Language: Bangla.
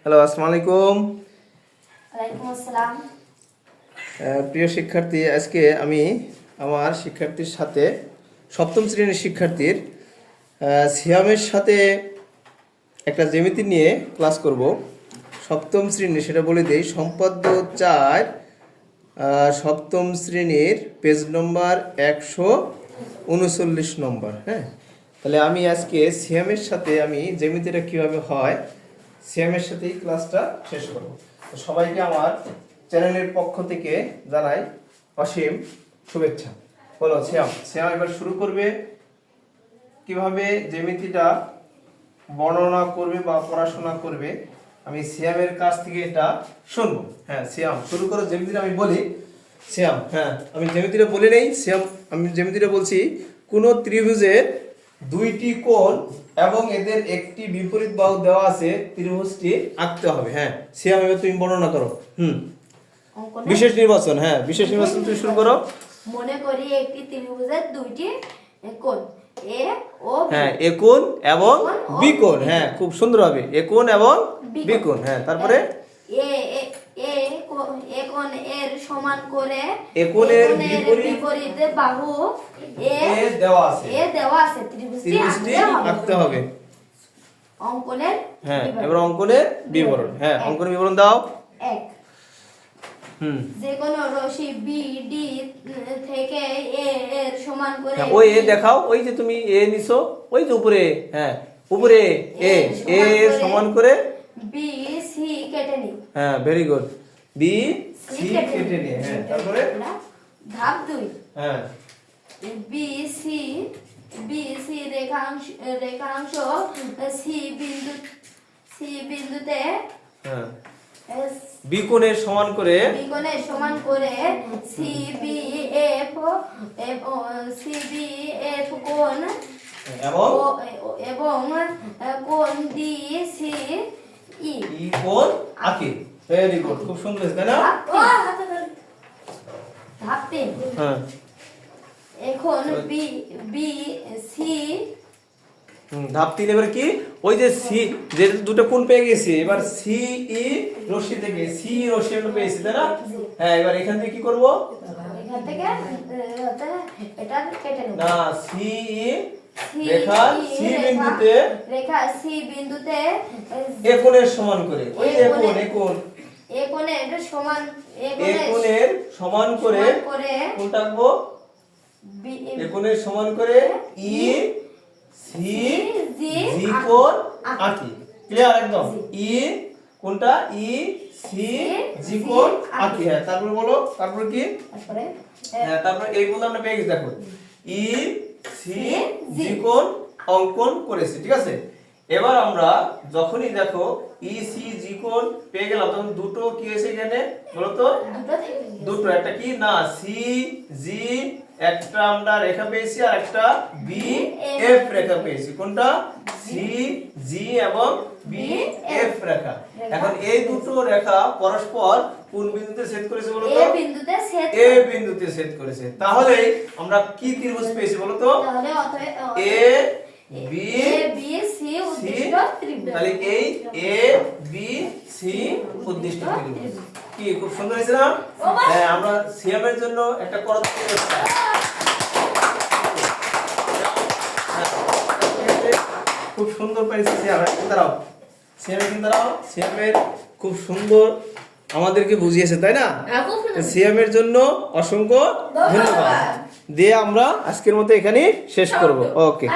হ্যালো, আসসালামু আলাইকুম। ওয়ালাইকুম আসসালাম। প্রিয় শিক্ষার্থী, আজকে আমি আমার শিক্ষার্থীর সাথে সপ্তম শ্রেণীর শিক্ষার্থীর সিয়ামের সাথে একটা জ্যামিতি নিয়ে ক্লাস করব। সপ্তম শ্রেণী, সেটা বলে দেই, সম্পাদ্য 4 সপ্তম শ্রেণীর পেজ নম্বর 139 নম্বর। হ্যাঁ, তাহলে আমি আজকে সিয়ামের সাথে আমি জ্যামিতিটা কীভাবে হয় সিয়ামের সাথেই ক্লাসটা শেষ করব। তো সবাইকে আমার চ্যানেলের পক্ষ থেকে জানাই অসীম শুভেচ্ছা। বলো সিয়াম এবার শুরু করবে কিভাবে জ্যামিতিটা বর্ণনা করবে বা পড়াশোনা করবে। আমি সিয়ামের কাছ থেকে এটা শুনবো। হ্যাঁ সিয়াম, শুরু করো জ্যামিতিটা। আমি বলি সিয়াম, হ্যাঁ আমি জ্যামিতিটা বলে নেই। সিয়াম, আমি জ্যামিতিটা বলছি, কোনো ত্রিভুজের দুইটি কোণ এবং এদের একটি বিপরীত বাহু দেওয়া আছে, ত্রিভুজটি আঁকতে হবে। হ্যাঁ সিয়াম, এবার তুমি বর্ণনা করো। বিশেষ নির্বাচন। হ্যাঁ, বিশেষ নির্বাচন তুমি শুরু করো। মনে করি একটি ত্রিভুজের দুইটি কোণ এ ও বি। হ্যাঁ, এ কোণ এবং বি কোণ। হ্যাঁ, খুব সুন্দর হবে, এ কোণ এবং বি কোণ। হ্যাঁ, তারপরে এ কোণ এর সমান করে এ কোণের বিপরীতে বাহু এ দেওয়া আছে, ত্রিভুজটি আঁকতে হবে। অঙ্কনের হ্যাঁ, এবার অঙ্কনের বিবরণ। হ্যাঁ, অঙ্কনের বিবরণ দাও। এক, যে কোনো রশ্মি বি ডি থেকে এ এর সমান করে ওই এ দেখাও, ওই যে তুমি এ নিছো, ওই যে উপরে। হ্যাঁ, উপরে এ সমান করে বি সি কেটে নি। হ্যাঁ, ভেরি গুড, বি সি কেটে নিয়ে। হ্যাঁ, তারপরে ধাপ 2। হ্যাঁ, বি সি রেখাংশ সি বিন্দুতে হ্যাঁ, বি কোণের সমান করে সি বি এফ কোণ এবং কোণ ডি সি ই কোণ আঁকে। ভেরি গুড, খুব সুন্দর, তাই না? ধাপ 3। হ্যাঁ, এখন বি সি ধাপ 3 এবার কি, ওই যে সি, যে দুটো কোণ পেয়ে গেছি, এবার সি ই রশ্মি থেকে সি রশ্মি আমরা পেয়েছি, তাই না? হ্যাঁ, এবার এখান থেকে কি করব? এখান থেকে এটা কেটে নেব। না, সি ই রেখা সি বিন্দুতে এ কোণের সমান করে, ওই এ কোণের সমান করে কোণটা আঁকবো। এ কোণের সমান করে ই সি জি কোণ আঁকি। ক্লিয়ার একদম? ই কোণটা ই সি জি কোণ আঁকি। হ্যাঁ, তারপরে বলো, তারপরে কি? হ্যাঁ, তারপরে এই কোণ আমরা পেয়ে গেছি। দেখো, ই সি জি কোণ অঙ্কন করেছি, ঠিক আছে? এবার আমরা যখনই দেখো ই সি জি কোণ পেয়ে গেলাম, তখন দুটো কি হয়েছে এখানে বলো তো? দুটো, একটা কি না সি জি একটা আমরা রেখা পেয়েছি, আর একটা বি এফ রেখা পেয়েছি। কোনটা? সি জি এবং বি এফ রেখা। এখন এই দুটো রেখা পরস্পর কোন বিন্দুতে ছেদ করেছে বলো তো? এ বিন্দুতে ছেদ করেছে। তাহলে আমরা কি ত্রিভুজ পেয়েছি বলো তো? এ বি সি উদ্দিষ্ট ত্রিভুজ। তাহলে এই এ বি সি উদ্দিষ্ট ত্রিভুজ। কি খুব সুন্দর হয়েছে না? হ্যাঁ, আমরা সিয়ামের জন্য একটা করতে খুব সুন্দর পাইছি। দাঁড়াও, সিয়ামের খুব সুন্দর আমাদেরকে বুঝিয়েছে, তাই না? সিয়ামের জন্য অসংখ্য ধন্যবাদ দিয়ে আমরা আজকের মতো এখানেই শেষ করব। ওকে।